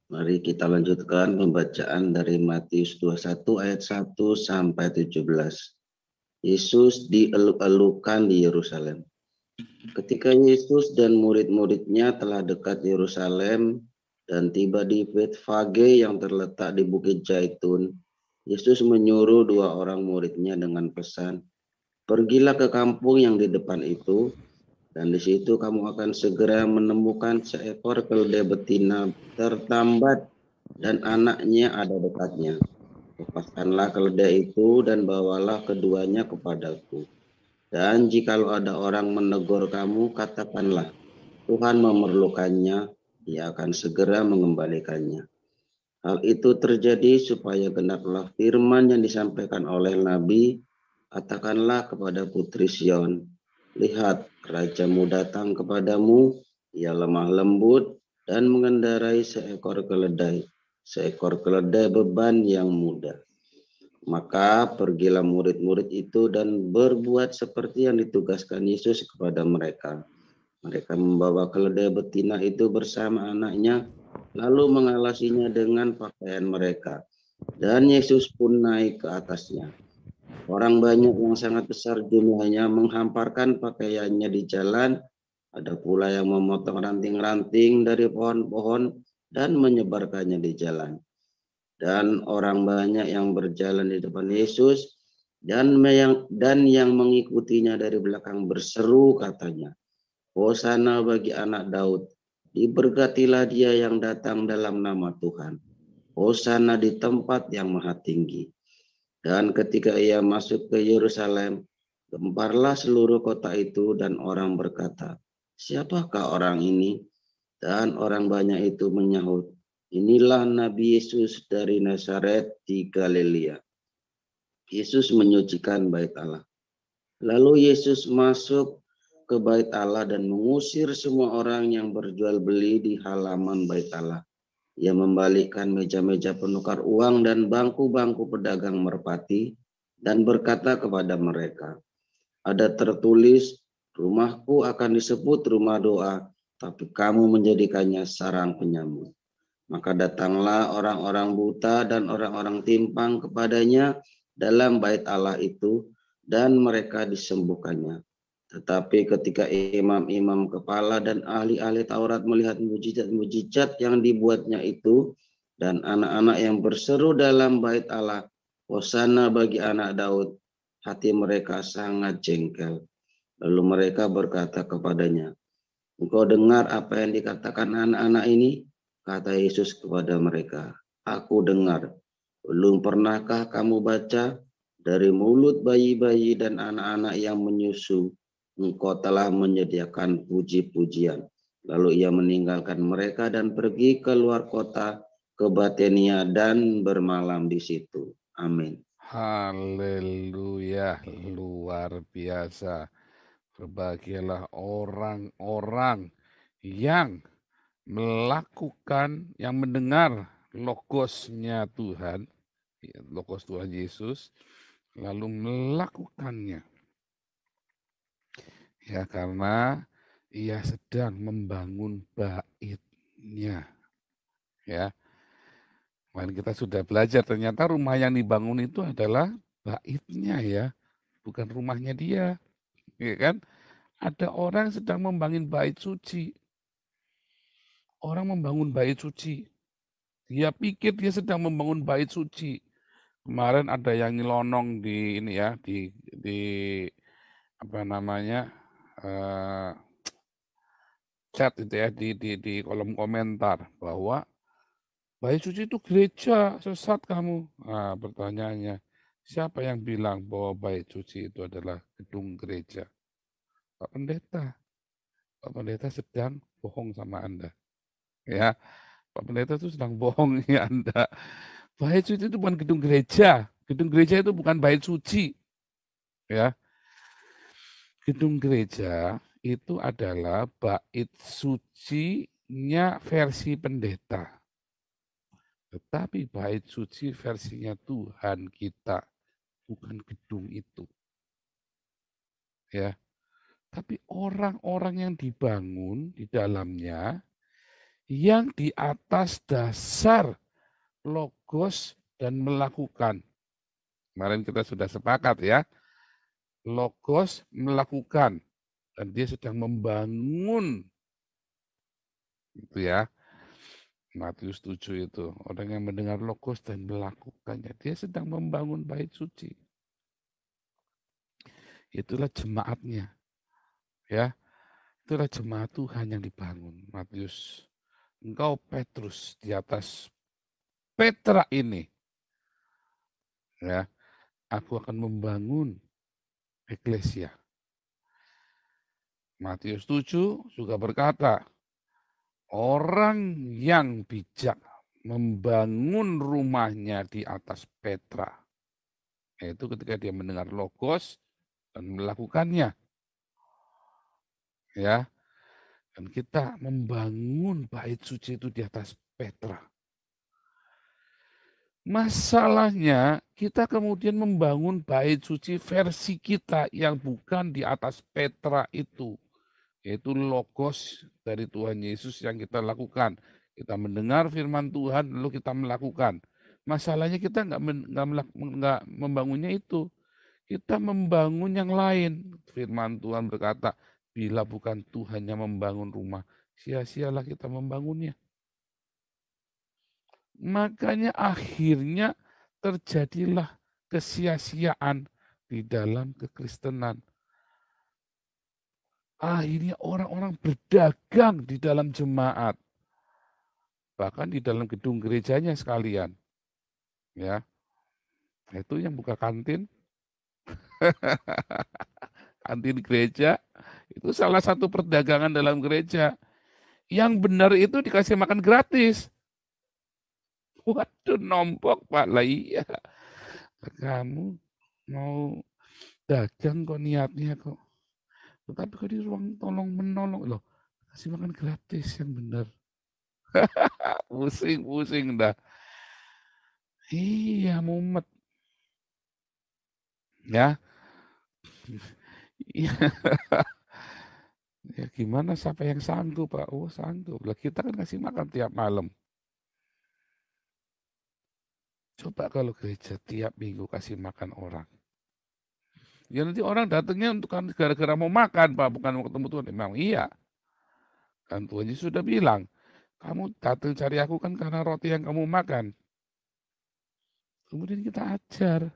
Mari kita lanjutkan pembacaan dari Matius 21 ayat 1 sampai 17. Yesus dieluk-elukan di Yerusalem. Ketika Yesus dan murid-muridnya telah dekat Yerusalem dan tiba di Betfage yang terletak di Bukit Zaitun, Yesus menyuruh dua orang muridnya dengan pesan, "Pergilah ke kampung yang di depan itu, dan di situ kamu akan segera menemukan seekor keledai betina tertambat dan anaknya ada dekatnya. Lepaskanlah keledai itu dan bawalah keduanya kepadaku. Dan jikalau ada orang menegur kamu, katakanlah, Tuhan memerlukannya, ia akan segera mengembalikannya." Hal itu terjadi supaya genaplah firman yang disampaikan oleh Nabi, "Katakanlah kepada putri Sion, lihat, rajamu datang kepadamu, ia lemah lembut dan mengendarai seekor keledai beban yang mudah." Maka pergilah murid-murid itu dan berbuat seperti yang ditugaskan Yesus kepada mereka. Mereka membawa keledai betina itu bersama anaknya, lalu mengalasinya dengan pakaian mereka. Dan Yesus pun naik ke atasnya. Orang banyak yang sangat besar jumlahnya menghamparkan pakaiannya di jalan. Ada pula yang memotong ranting-ranting dari pohon-pohon dan menyebarkannya di jalan. Dan orang banyak yang berjalan di depan Yesus dan yang mengikutinya dari belakang berseru katanya, "Hosana bagi anak Daud, diberkatilah dia yang datang dalam nama Tuhan. Hosana di tempat yang maha tinggi." Dan ketika ia masuk ke Yerusalem, gemparlah seluruh kota itu dan orang berkata, "Siapakah orang ini?" Dan orang banyak itu menyahut, "Inilah Nabi Yesus dari Nazaret di Galilea." Yesus menyucikan bait Allah. Lalu Yesus masuk ke bait Allah dan mengusir semua orang yang berjual beli di halaman bait Allah. Ia membalikkan meja-meja penukar uang dan bangku-bangku pedagang merpati dan berkata kepada mereka, "Ada tertulis, rumahku akan disebut rumah doa, tapi kamu menjadikannya sarang penyamun." Maka datanglah orang-orang buta dan orang-orang timpang kepadanya dalam bait Allah itu, dan mereka disembuhkannya. Tetapi ketika imam-imam kepala dan ahli-ahli Taurat melihat mujizat-mujizat yang dibuatnya itu, dan anak-anak yang berseru dalam bait Allah, "Hosana bagi anak Daud," hati mereka sangat jengkel. Lalu mereka berkata kepadanya, "Engkau dengar apa yang dikatakan anak-anak ini?" Kata Yesus kepada mereka, "Aku dengar. Belum pernahkah kamu baca, dari mulut bayi-bayi dan anak-anak yang menyusu, Engkau telah menyediakan puji-pujian." Lalu ia meninggalkan mereka dan pergi ke luar kota, ke Batenia, dan bermalam di situ. Amin. Haleluya, luar biasa. Berbahagialah orang-orang yang melakukan, yang mendengar logosnya Tuhan, logos Tuhan Yesus, lalu melakukannya. Ya, karena ia sedang membangun baitnya. Ya, kemarin kita sudah belajar ternyata rumah yang dibangun itu adalah baitnya ya, bukan rumahnya dia. Ya kan? Ada orang sedang membangun bait suci. Orang membangun bait suci. Dia pikir dia sedang membangun bait suci. Kemarin ada yang nyelonong di ini ya, di apa namanya? eh, chat itu ya di kolom komentar bahwa bait suci itu gereja, sesat kamu. Nah, pertanyaannya, siapa yang bilang bahwa bait suci itu adalah gedung gereja? Pak Pendeta. Pak Pendeta sedang bohong sama Anda. Ya, Pak Pendeta itu sedang bohongi Anda. Bait suci itu bukan gedung gereja. Gedung gereja itu bukan bait suci. Ya, gedung gereja itu adalah bait sucinya versi pendeta. Tetapi bait suci versinya Tuhan kita, bukan gedung itu. Ya, tapi orang-orang yang dibangun di dalamnya yang di atas dasar logos dan melakukan. Kemarin kita sudah sepakat ya, logos melakukan, dan dia sedang membangun, itu ya, Matius 7 itu, orang yang mendengar logos dan melakukannya, dia sedang membangun bait suci. Itulah jemaatnya, ya, itulah jemaat Tuhan yang dibangun. Matius, engkau Petrus, di atas Petra ini, ya, aku akan membangun eklesia. Matius 7 juga berkata, orang yang bijak membangun rumahnya di atas Petra. Yaitu ketika dia mendengar logos dan melakukannya. Ya. Dan kita membangun bait suci itu di atas Petra. Masalahnya kita kemudian membangun bait suci versi kita yang bukan di atas Petra itu. Yaitu logos dari Tuhan Yesus yang kita lakukan. Kita mendengar firman Tuhan lalu kita melakukan. Masalahnya kita nggak membangunnya itu. Kita membangun yang lain. Firman Tuhan berkata, bila bukan Tuhan yang membangun rumah, sia-sialah kita membangunnya. Makanya akhirnya terjadilah kesia-siaan di dalam kekristenan. Akhirnya orang-orang berdagang di dalam jemaat. Bahkan di dalam gedung gerejanya sekalian. Ya. Itu yang buka kantin. Kantin gereja. Itu salah satu perdagangan dalam gereja. Yang benar itu dikasih makan gratis. Waduh, nombok Pak. Lah iya. Kamu mau dagang kok niatnya kok. Tetapi kok di ruang tolong menolong. Loh, kasih makan gratis yang benar. Pusing-pusing dah. Iya, mumet. Ya. Iya. Ya gimana siapa yang sanggup Pak? Oh sanggup. Lah kita kan kasih makan tiap malam. Coba kalau gereja tiap minggu kasih makan orang. Ya nanti orang datangnya untuk gara-gara mau makan Pak, bukan mau ketemu Tuhan. Memang iya. Kan Tuhan Yesus sudah bilang, kamu datang cari aku kan karena roti yang kamu makan. Kemudian kita ajar.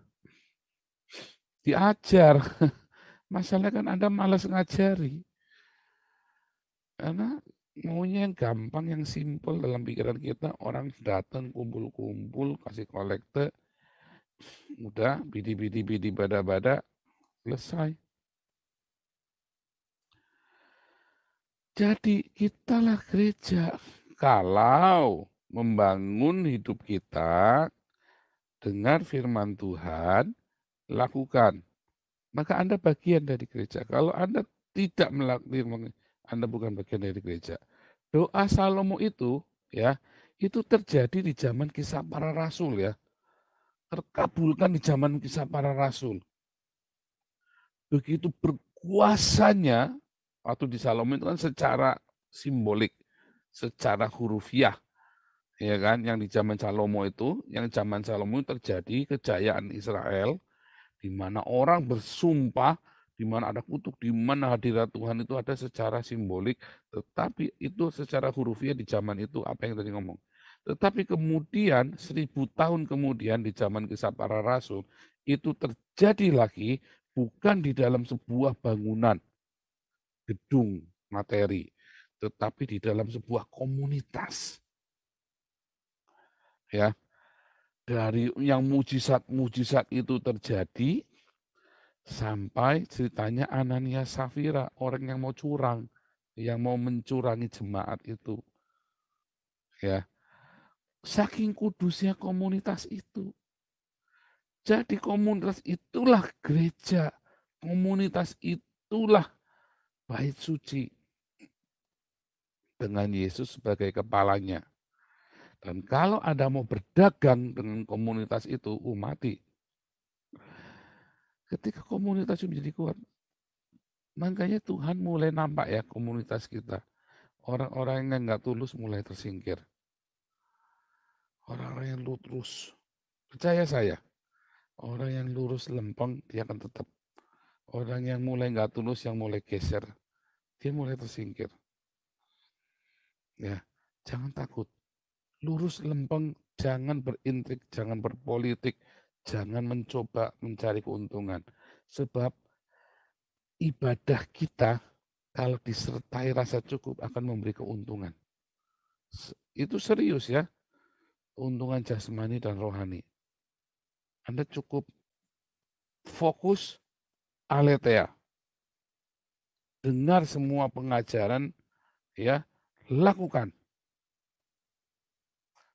Diajar. Masalahnya kan Anda malas ngajari. Karena maunya yang gampang, yang simpel dalam pikiran kita. Orang datang kumpul-kumpul, kasih kolekte. Udah, bidi-bidi bada-bada, selesai. Jadi kitalah gereja. Kalau membangun hidup kita, dengar firman Tuhan, lakukan. Maka Anda bagian dari gereja. Kalau Anda tidak melakukan, Anda bukan bagian dari gereja. Doa Salomo itu, ya, itu terjadi di zaman Kisah Para Rasul, ya. Terkabulkan di zaman Kisah Para Rasul. Begitu berkuasanya, waktu di Salomo itu kan secara simbolik, secara hurufiah, ya kan, yang di zaman Salomo itu, yang zaman Salomo terjadi kejayaan Israel, di mana orang bersumpah, di mana ada kutuk, di mana hadirat Tuhan itu ada secara simbolik, tetapi itu secara hurufiah di zaman itu apa yang tadi ngomong. Tetapi kemudian 1000 tahun kemudian di zaman Kisah Para Rasul itu terjadi lagi bukan di dalam sebuah bangunan gedung materi, tetapi di dalam sebuah komunitas. Ya, dari yang mujizat-mujizat itu terjadi sampai ceritanya Anania Safira, orang yang mau curang, yang mau mencurangi jemaat itu. Ya. Saking kudusnya komunitas itu. Jadi komunitas itulah gereja. Komunitas itulah bait suci. Dengan Yesus sebagai kepalanya. Dan kalau Anda mau berdagang dengan komunitas itu, mati. Ketika komunitas itu menjadi kuat, makanya Tuhan mulai nampak ya komunitas kita. Orang-orang yang nggak tulus mulai tersingkir. Orang-orang yang lurus, percaya saya, orang yang lurus lempeng dia akan tetap. Orang yang mulai nggak tulus, yang mulai geser, dia mulai tersingkir. Ya, jangan takut. Lurus lempeng, jangan berintrik, jangan berpolitik, jangan mencoba mencari keuntungan. Sebab ibadah kita kalau disertai rasa cukup akan memberi keuntungan. Itu serius ya, keuntungan jasmani dan rohani. Anda cukup fokus aletheia. Dengar semua pengajaran, ya, lakukan.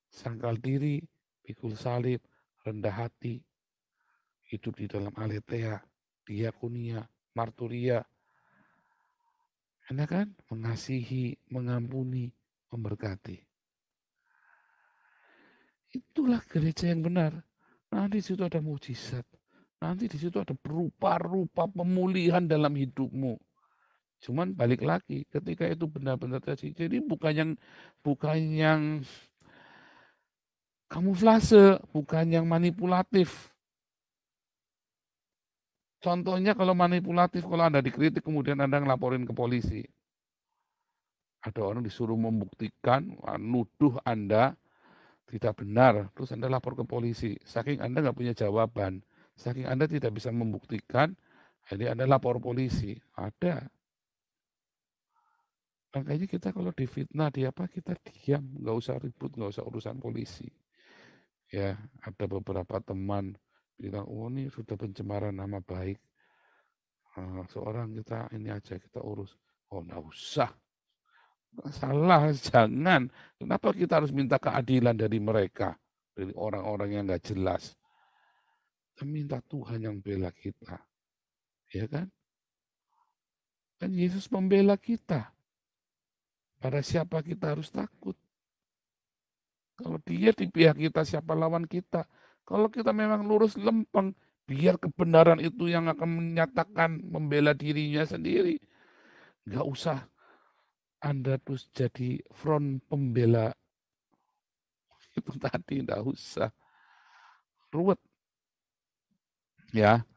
Sangkal diri, pikul salib, rendah hati, hidup di dalam aletheia, diakonia, marturia. Anda kan mengasihi, mengampuni, memberkati. Itulah gereja yang benar. Nanti di situ ada mujizat. Nanti di situ ada rupa-rupa pemulihan dalam hidupmu. Cuman balik lagi, ketika itu benar-benar terjadi. Jadi bukan yang kamuflase, bukan yang manipulatif. Contohnya kalau manipulatif, kalau Anda dikritik kemudian Anda ngelaporin ke polisi. Ada orang disuruh membuktikan, nuduh Anda tidak benar, terus Anda lapor ke polisi. Saking Anda nggak punya jawaban, saking Anda tidak bisa membuktikan, jadi Anda lapor polisi. Ada. Makanya kita kalau difitnah, kita diam, nggak usah ribut, nggak usah urusan polisi. Ya, ada beberapa teman bilang, oh ini sudah pencemaran nama baik. Seorang kita ini aja kita urus. Oh, nggak usah. Salah, jangan. Kenapa kita harus minta keadilan dari mereka? Dari orang-orang yang nggak jelas. Kita minta Tuhan yang bela kita. Ya kan? Kan Yesus membela kita. Pada siapa kita harus takut? Kalau dia di pihak kita, siapa lawan kita? Kalau kita memang lurus lempeng, biar kebenaran itu yang akan menyatakan membela dirinya sendiri. Nggak usah Anda terus jadi front pembela itu tadi, nggak usah. Ruwet. Ya.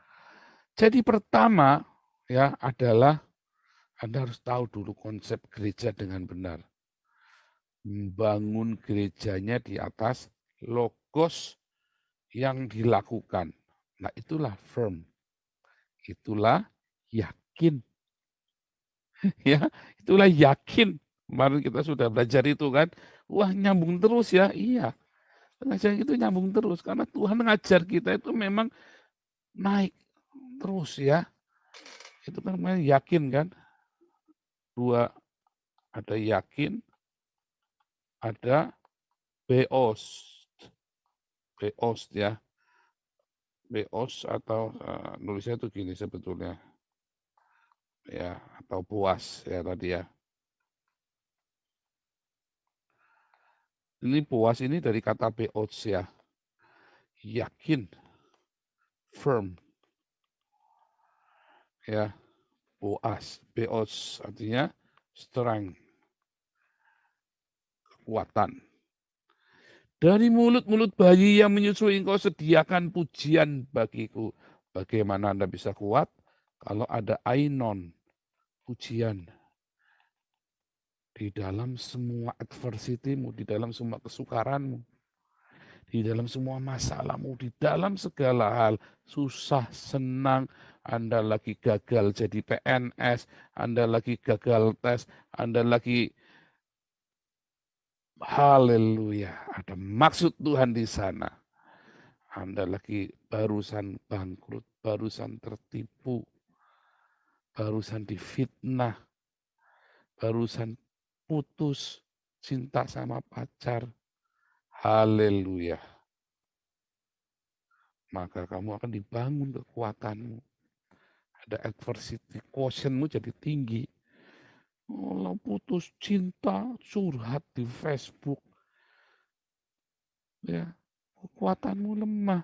Jadi pertama ya adalah Anda harus tahu dulu konsep gereja dengan benar. Membangun gerejanya di atas logos yang dilakukan. Nah, itulah firm. Itulah yakin. Ya, itulah yakin. Kemarin kita sudah belajar itu kan. Wah, nyambung terus ya. Iya. Pengajaran itu nyambung terus karena Tuhan mengajar kita itu memang naik terus ya. Itu kan yakin kan. Dua, ada yakin, ada beos. Beos ya. Beos atau nulisnya itu gini sebetulnya. Ya, atau puas ya tadi ya. Ini puas ini dari kata beos ya. Yakin, firm. Ya, puas. Beos artinya strength, kekuatan. Dari mulut-mulut bayi yang menyusui engkau sediakan pujian bagiku. Bagaimana Anda bisa kuat? Kalau ada ainon, pujian. Di dalam semua adversity-mu, di dalam semua kesukaranmu, di dalam semua masalahmu, di dalam segala hal, susah, senang, Anda lagi gagal jadi PNS, Anda lagi gagal tes, Anda lagi haleluya, ada maksud Tuhan di sana. Anda lagi barusan bangkrut, barusan tertipu, barusan difitnah, barusan putus cinta sama pacar. Haleluya. Maka kamu akan dibangun kekuatanmu. Ada adversity quotientmu jadi tinggi. Kalau putus cinta, curhat di Facebook. Ya, kekuatanmu lemah.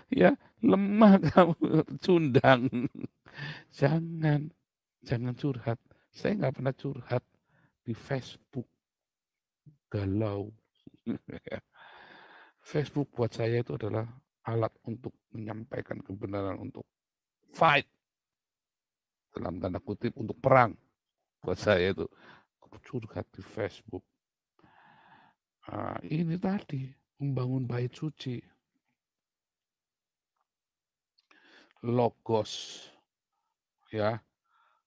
Ya, lemah kamu, cundang. Jangan curhat. Saya nggak pernah curhat. di Facebook galau. Facebook buat saya itu adalah alat untuk menyampaikan kebenaran, untuk fight, dalam tanda kutip, untuk perang. Buat saya itu curhat di Facebook. Nah, ini tadi membangun bait suci, logos, ya,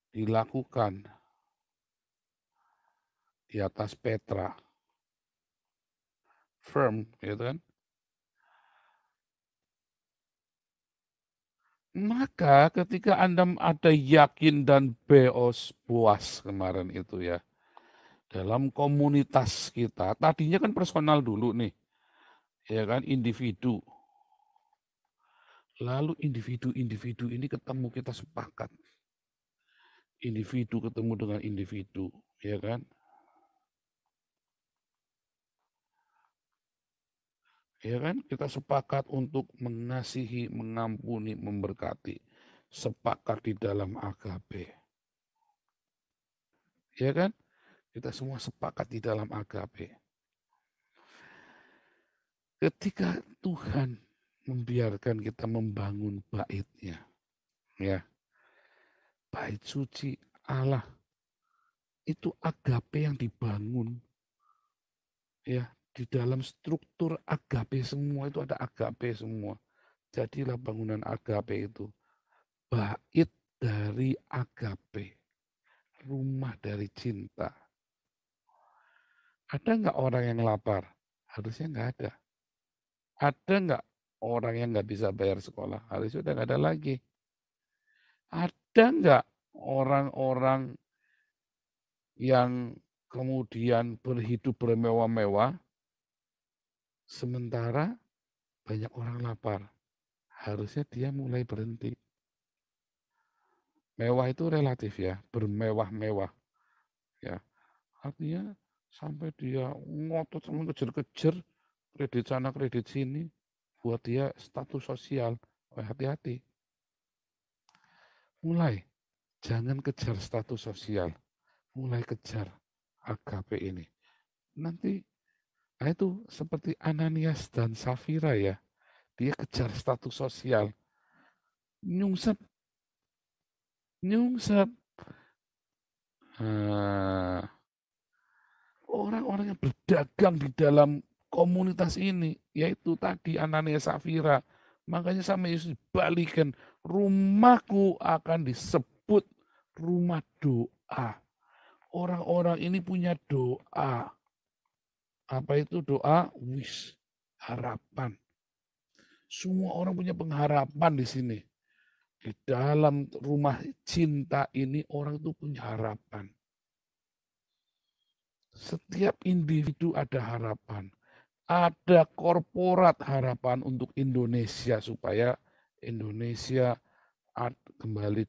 dilakukan di atas Petra, firm, gitu kan. Maka ketika Anda ada yakin dan boas kemarin itu ya, dalam komunitas kita, tadinya kan personal dulu nih, ya kan, individu. Lalu individu ini ketemu, kita sepakat. Individu ketemu dengan individu, ya kan. Ya kan, kita sepakat untuk mengasihi, mengampuni, memberkati. Sepakat di dalam agape. Ya kan? Kita semua sepakat di dalam agape. Ketika Tuhan membiarkan kita membangun bait-Nya, ya, bait suci Allah, itu agape yang dibangun, ya, di dalam struktur agape semua itu ada agape semua. Jadilah bangunan agape itu bait dari agape, rumah dari cinta. Ada nggak orang yang lapar? Harusnya nggak ada. Ada nggak orang yang nggak bisa bayar sekolah? Harusnya udah nggak ada lagi. Ada nggak orang-orang yang kemudian berhidup bermewah-mewah, sementara banyak orang lapar? Harusnya dia mulai berhenti. Mewah itu relatif ya, bermewah-mewah. Ya, artinya sampai dia ngotot sama kejar-kejar kredit sana kredit sini, buat dia status sosial. Hati-hati. Mulai, jangan kejar status sosial. Mulai kejar agape ini. Nanti, nah itu seperti Ananias dan Safira ya. Dia kejar status sosial. Nyungsep. Orang-orang yang berdagang di dalam komunitas ini, yaitu tadi Ananias Safira. Makanya sama Yesus balikan, rumahku akan disebut rumah doa. Orang-orang ini punya doa. Apa itu doa? Wish, harapan. Semua orang punya pengharapan di sini. Di dalam rumah cinta ini orang itu punya harapan. Setiap individu ada harapan. Ada korporat harapan untuk Indonesia supaya Indonesia kembali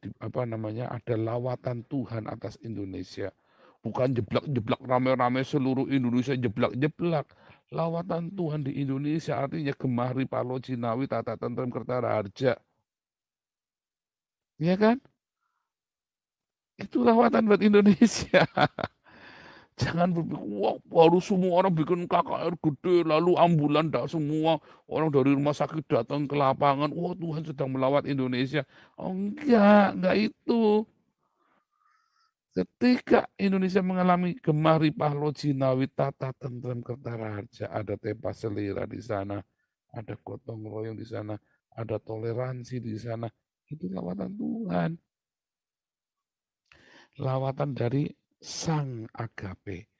ada lawatan Tuhan atas Indonesia. Bukan jeblak-jeblak rame-rame seluruh Indonesia jeblak-jeblak. Lawatan Tuhan di Indonesia artinya Gemahri, Palo, Cinawi, Tata Tentrem, Kertaharja. Ya kan? Itu lawatan buat Indonesia. Jangan berpikir, wah baru semua orang bikin KKR gede, lalu ambulan tidak semua, orang dari rumah sakit datang ke lapangan, wah Tuhan sedang melawat Indonesia. Oh enggak itu. Ketika Indonesia mengalami Gemahri, Pahlo, Jinawi, Tata Tentrem, Kertaharja, ada Tepa Selira di sana, ada gotong royong di sana, ada toleransi di sana, itu lawatan Tuhan. Lawatan dari Sang Agape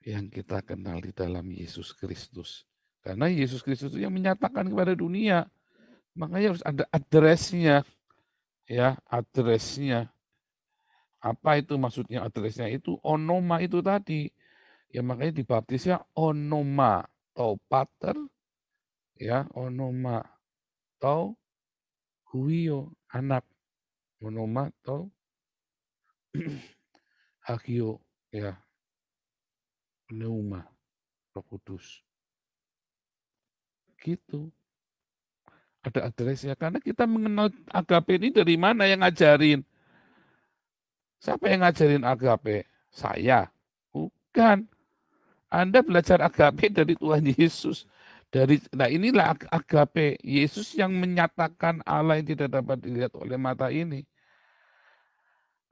yang kita kenal di dalam Yesus Kristus. Karena Yesus Kristus itu yang menyatakan kepada dunia. Makanya harus ada address-nya. Ya, address-nya. Apa itu maksudnya address-nya? Itu onoma itu tadi. Ya makanya dibaptisnya onoma atau pater, ya, onoma atau huio, anak. Onoma atau hagio, ya, pneuma, Roh Kudus. Gitu. Ada addressnya. Karena kita mengenal agape ini dari mana yang ngajarin? Siapa yang ngajarin agape? Saya. Bukan. Anda belajar agape dari Tuhan Yesus. Nah inilah agape. Yesus yang menyatakan Allah yang tidak dapat dilihat oleh mata ini.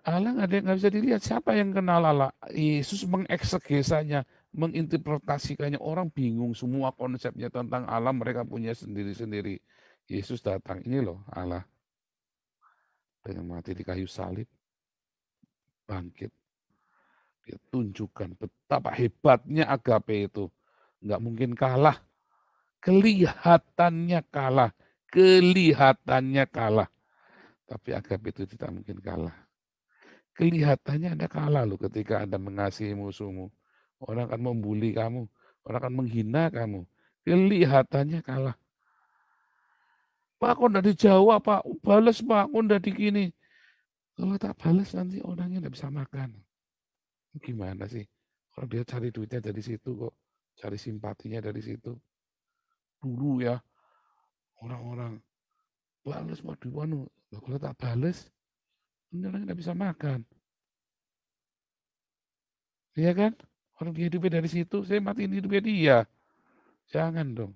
Allah nggak bisa dilihat. Siapa yang kenal Allah? Yesus mengeksegesanya, menginterpretasikannya. Orang bingung semua konsepnya tentang Allah, mereka punya sendiri-sendiri. Yesus datang, ini loh Allah. Dengan mati di kayu salib, bangkit. Dia tunjukkan betapa hebatnya agape itu. Nggak mungkin kalah. Kelihatannya kalah. Kelihatannya kalah. Tapi agape itu tidak mungkin kalah. Kelihatannya Anda kalah loh ketika Anda mengasihi musuhmu. Orang akan membuli kamu. Orang akan menghina kamu. Kelihatannya kalah. Pak, kok enggak dijawab, Pak? Balas, Pak. Kok enggak digini? Kalau tak balas nanti orangnya enggak bisa makan. Gimana sih? Orang dia cari duitnya dari situ kok. Cari simpatinya dari situ. Dulu ya, orang-orang balas, Pak, Diwanu. Kalau tak balas, ini orangnya enggak bisa makan. Iya kan? Orang dia hidupnya dari situ, saya matiin hidupnya dia. Jangan dong.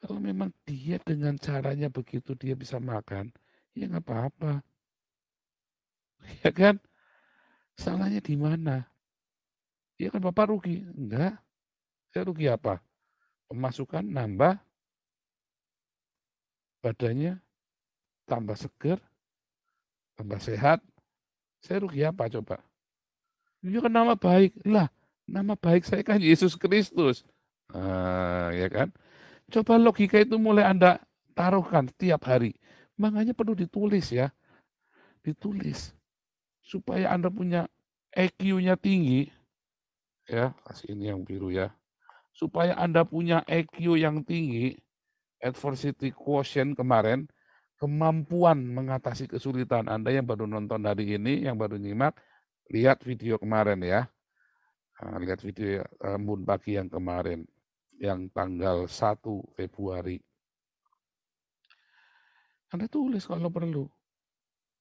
Kalau memang dia dengan caranya begitu dia bisa makan, ya nggak apa-apa. Ya kan? Salahnya di mana? Ya kan Bapak rugi? Enggak. Saya rugi apa? Pemasukan nambah, badannya tambah seger, tambah sehat. Saya rugi apa coba? Ya kan nama baik. Lah, nama baik saya kan Yesus Kristus. Ya kan? Coba logika itu mulai Anda taruhkan tiap hari. Makanya perlu ditulis ya. Ditulis. Supaya Anda punya EQ-nya tinggi. Ya, kasih ini yang biru ya. Supaya Anda punya EQ yang tinggi, adversity quotient kemarin, kemampuan mengatasi kesulitan. Anda yang baru nonton hari ini, yang baru nyimak, lihat video kemarin ya. Nah, lihat video Embun Pagi yang kemarin, yang tanggal 1 Februari. Anda tulis kalau perlu.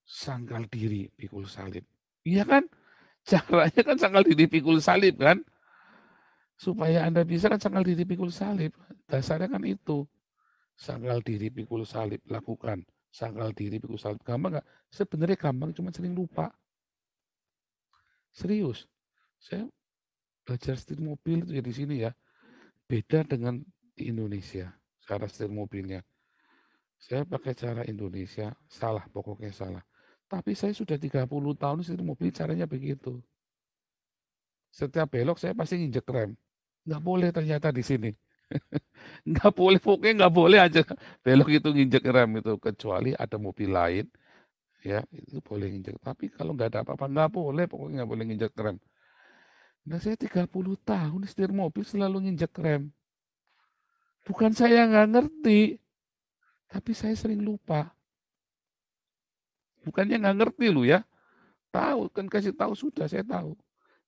Sangkal diri, pikul salib. Iya kan? Caranya kan sangkal diri, pikul salib kan? Supaya Anda bisa kan sangkal diri, pikul salib. Dasarnya kan itu. Sangkal diri, pikul salib, lakukan. Sangkal diri, pikul salib. Gampang nggak? Sebenarnya gampang, cuma sering lupa. Serius. Saya belajar setir mobil itu ya di sini ya. Beda dengan di Indonesia. Cara setir mobilnya. Saya pakai cara Indonesia, salah, pokoknya salah. Tapi saya sudah 30 tahun setir mobil caranya begitu. Setiap belok saya pasti nginjek rem. Nggak boleh ternyata di sini. Nggak boleh, pokoknya nggak boleh aja belok itu nginjek rem itu. Kecuali ada mobil lain, ya itu boleh nginjek. Tapi kalau nggak ada apa-apa, nggak boleh, pokoknya nggak boleh nginjek rem. Nah saya 30 tahun setir mobil selalu nginjek rem. Bukan saya nggak ngerti, tapi saya sering lupa. Bukannya nggak ngerti lu ya, tahu kan kasih tahu sudah saya tahu.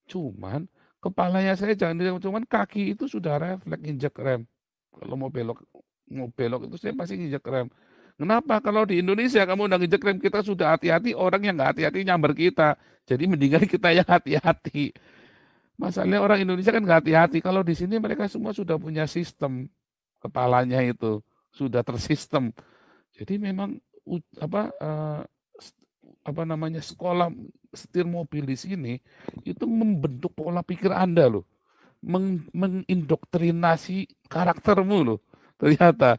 Cuman kepalanya saya jangan, cuman kaki itu sudah refleks injek rem. Kalau mau belok itu saya pasti injek rem. Kenapa? Kalau di Indonesia kamu udah nginjek rem, kita sudah hati-hati, orang yang nggak hati-hati nyamber kita. Jadi mendingan kita yang hati-hati. Masalahnya orang Indonesia kan nggak hati-hati. Kalau di sini mereka semua sudah punya sistem, kepalanya itu sudah tersistem. Jadi memang apa namanya sekolah setir mobil di sini itu membentuk pola pikir Anda loh, mengindoktrinasi karaktermu loh. Ternyata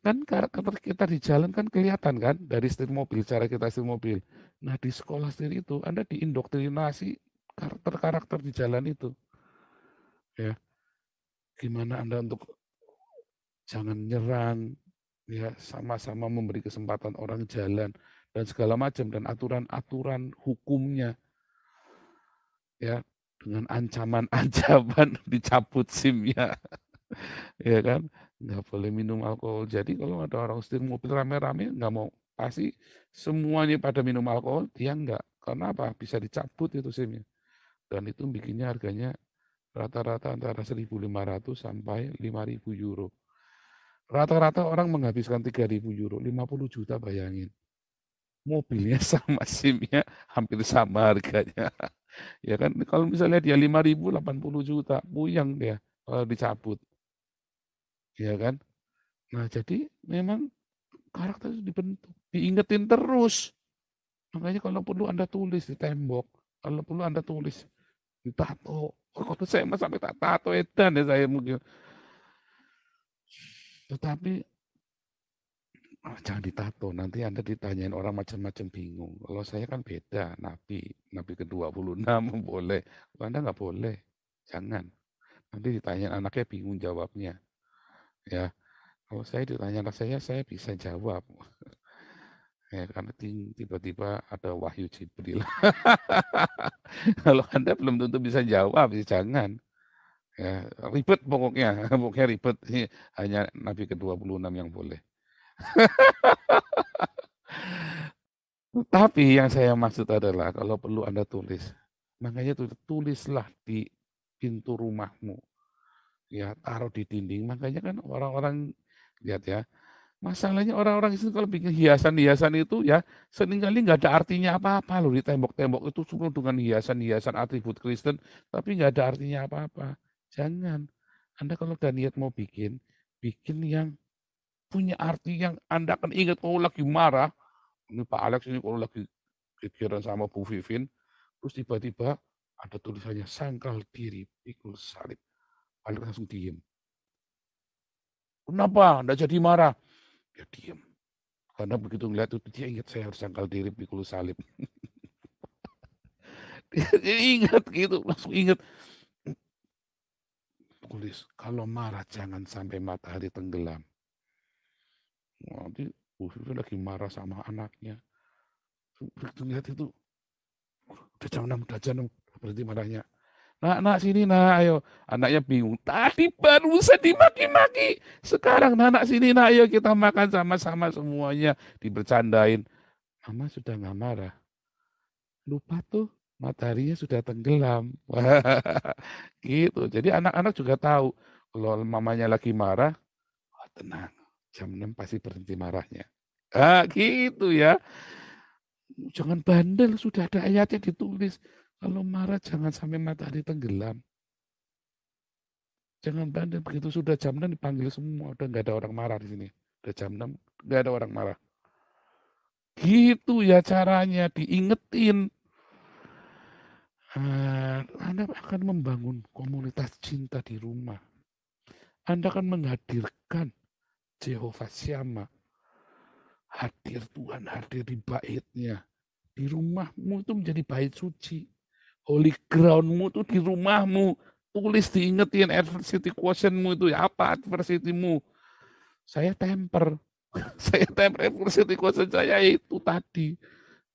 kan karakter kita di jalan kan kelihatan kan dari setir mobil, cara kita setir mobil. Nah di sekolah setir itu Anda diindoktrinasi karakter-karakter di jalan itu. Ya, gimana Anda untuk jangan nyerang, ya sama-sama memberi kesempatan orang jalan dan segala macam dan aturan-aturan hukumnya ya dengan ancaman-ancaman dicabut SIM-nya ya kan nggak boleh minum alkohol. Jadi kalau ada orang setir mobil rame-rame nggak mau pasti semuanya pada minum alkohol dia nggak karena apa bisa dicabut itu SIM-nya dan itu bikinnya harganya rata-rata antara 1.500 sampai 5.000 euro. Rata-rata orang menghabiskan 3.000 euro, 50 juta bayangin. mobilnya sama SIM-nya hampir sama harganya. Ya kan, kalau misalnya dia 5.000, 80 juta, puyeng dia kalau dicabut. Ya kan? Nah, jadi memang karakter itu dibentuk, diingetin terus. Makanya kalau perlu Anda tulis di tembok, kalau perlu Anda tulis ditato. Kalau saya mah sampai tak tato edan ya saya mungkin. Tetapi jangan ditato, nanti Anda ditanyain orang macam-macam bingung. Kalau saya kan beda, Nabi ke-26 boleh. Kalau Anda nggak boleh, jangan. Nanti ditanyain anaknya bingung jawabnya. Ya, kalau saya ditanya anak saya bisa jawab. Ya, karena tiba-tiba ada wahyu Jibril. Kalau Anda belum tentu bisa jawab, ya jangan. Ya, ribet pokoknya, pokoknya ribet. Hanya Nabi ke-26 yang boleh. Tapi yang saya maksud adalah kalau perlu Anda tulis. Makanya tulislah di pintu rumahmu. Ya, taruh di dinding. Makanya kan orang-orang lihat ya. Masalahnya orang-orang itu kalau bikin hiasan-hiasan itu ya seringkali nggak ada artinya apa-apa loh di tembok-tembok itu semua dengan hiasan-hiasan atribut Kristen, tapi nggak ada artinya apa-apa. Jangan. Anda kalau udah niat mau bikin, bikin yang punya arti yang Anda akan ingat kalau lagi marah. Ini Pak Alex ini kalau lagi pikiran sama Bu Vivin, terus tiba-tiba ada tulisannya sangkal diri pikul salib. Alex langsung diem. Kenapa? Anda jadi marah? Ya diem. Karena begitu ngeliat itu dia ingat saya harus sangkal diri pikul salib. Dia ingat gitu, langsung ingat. Tulis, kalau marah jangan sampai matahari tenggelam. Nanti Bu Vivin lagi marah sama anaknya. Begitu ngeliat itu, udah jam 6, berhenti marahnya. Nak, sini nak, ayo. Anaknya bingung. Tadi barusan dimaki-maki. Sekarang nak sini nak, ayo kita makan sama-sama semuanya. Dibercandain. Mama sudah nggak marah. Lupa tuh mataharinya sudah tenggelam. Gitu. Jadi anak-anak juga tahu kalau mamanya lagi marah, oh, tenang. Jam 6 pasti berhenti marahnya. Gitu ya. Jangan bandel, sudah ada ayatnya ditulis. Kalau marah jangan sampai matahari tenggelam. Jangan bandel, begitu sudah jam 6 dipanggil semua. Udah nggak ada orang marah di sini. Udah jam 6, nggak ada orang marah. Gitu ya caranya, diingetin. Anda akan membangun komunitas cinta di rumah. Anda akan menghadirkan Jehovah Syama. Hadir Tuhan, hadir di baitnya. Di rumahmu itu menjadi bait suci. Holy groundmu itu di rumahmu. Tulis diingetin adversity quotientmu itu ya apa adversitymu. Saya temper. Saya temper adversity quotient saya itu tadi.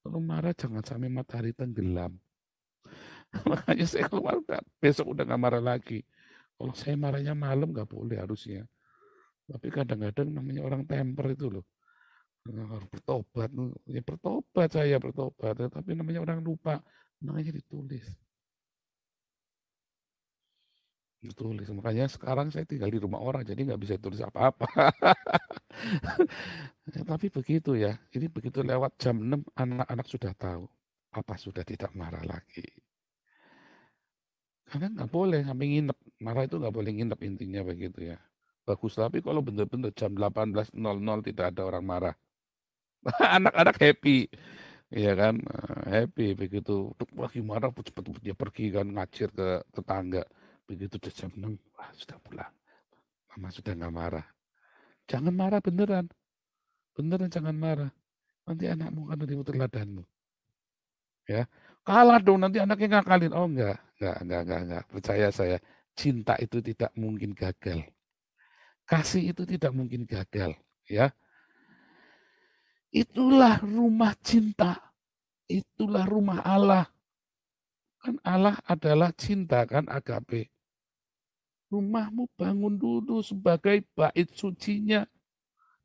Kalau marah jangan sampai matahari tenggelam. Makanya saya kalau besok udah nggak marah lagi. Kalau saya marahnya malam nggak boleh harusnya. Tapi kadang-kadang namanya orang temper itu loh. Harus bertobat. Ya bertobat saya bertobat. Tapi namanya orang lupa. Makanya ditulis. Ditulis. Makanya sekarang saya tinggal di rumah orang. Jadi nggak bisa tulis apa-apa. Tapi begitu ya. Ini begitu lewat jam 6 anak-anak sudah tahu. Papa sudah tidak marah lagi. Karena nggak boleh sampai nginep. Marah itu nggak boleh nginep intinya begitu ya. Bagus, tapi kalau benar-benar jam 18.00 tidak ada orang marah. Anak-anak happy. Iya kan, happy begitu. Lagi marah, cepat dia pergi kan ngacir ke tetangga. Begitu udah jam 6, wah sudah pulang. Mama sudah nggak marah. Jangan marah beneran. Beneran jangan marah. Nanti anakmu kan dari teladanmu. Ya. Kalah dong, nanti anaknya ngakalin. Oh enggak. Percaya saya, cinta itu tidak mungkin gagal. Kasih itu tidak mungkin gagal, ya. Itulah rumah cinta. Itulah rumah Allah. Kan Allah adalah cinta kan, agape. Rumahmu bangun dulu sebagai bait sucinya.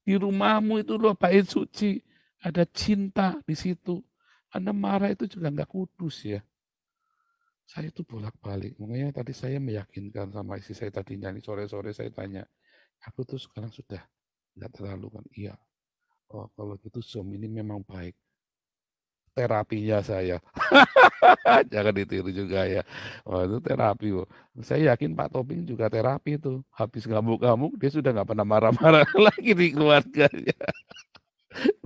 Di rumahmu itu loh bait suci. Ada cinta di situ. Anda marah itu juga nggak kudus ya. Saya itu bolak-balik. Makanya tadi saya meyakinkan sama istri saya tadi nyanyi sore-sore saya tanya. Aku tuh sekarang sudah nggak terlalu kan. Iya. Oh kalau gitu Zoom ini memang baik. terapinya saya. Jangan ditiru juga ya. Oh, itu terapi. Oh. Saya yakin Pak Toping juga terapi itu. Habis ngamuk-ngamuk, dia sudah nggak pernah marah-marah lagi di keluarganya.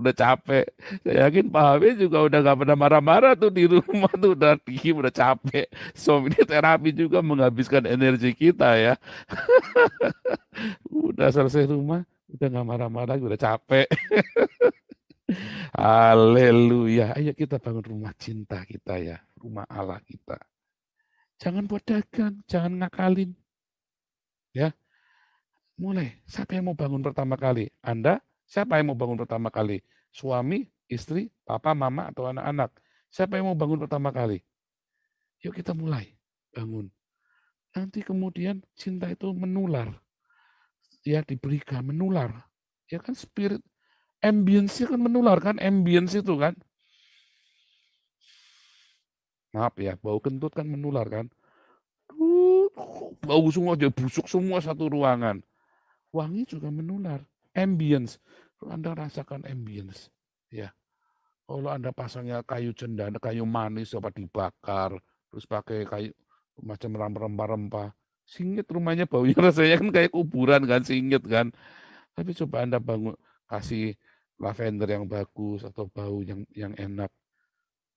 Udah capek. Saya yakin Pak Habib juga udah nggak pernah marah-marah tuh di rumah tuh. Udah diem, udah capek. So, ini terapi juga menghabiskan energi kita ya. Udah selesai rumah, udah nggak marah-marah, udah capek. Haleluya. Ayo kita bangun rumah cinta kita ya. Rumah Allah kita. Jangan buat dagang, jangan ngakalin. Ya, mulai. Siapa yang mau bangun pertama kali? Anda? Siapa yang mau bangun pertama kali? Suami, istri, papa, mama, atau anak-anak? Siapa yang mau bangun pertama kali? Yuk kita mulai bangun. Nanti kemudian cinta itu menular. Ya diberikan, menular. Ya kan spirit, ambience kan menular kan, ambience itu kan. Maaf ya, bau kentut kan menular kan. Bau semua jadi busuk semua satu ruangan. Wangi juga menular. Ambience. Kalau Anda rasakan ambience. Ya. Kalau Anda pasangnya kayu cendana, kayu manis, apa dibakar, terus pakai kayu macam rempah-rempah, singit rumahnya baunya rasanya kan kayak kuburan kan, singit kan. Tapi coba Anda bangun, kasih lavender yang bagus atau bau yang enak.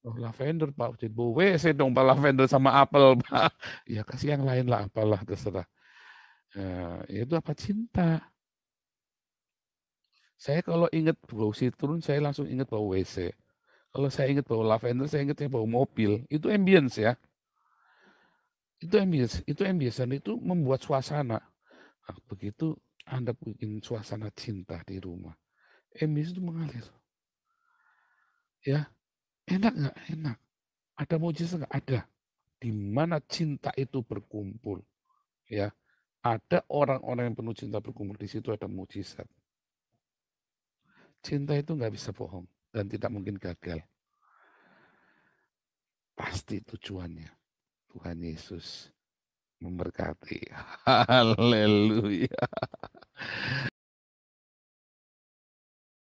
Oh, lavender Pak, jadi bau WC dong Pak, lavender sama apel Pak. Ya kasih yang lain lah, apalah terserah. Itu apa cinta. Saya kalau ingat bau citrun, saya langsung ingat bau WC. Kalau saya ingat bau lavender, saya ingatnya bau mobil. Itu ambience ya. Itu ambience dan itu membuat suasana. Nah, begitu Anda bikin suasana cinta di rumah, ambience itu mengalir. Ya, enak nggak? Enak. Ada mujizat nggak? Ada. Di mana cinta itu berkumpul, ya, ada orang-orang yang penuh cinta berkumpul, di situ ada mujizat. Cinta itu nggak bisa bohong dan tidak mungkin gagal. Pasti tujuannya. Tuhan Yesus memberkati. Haleluya.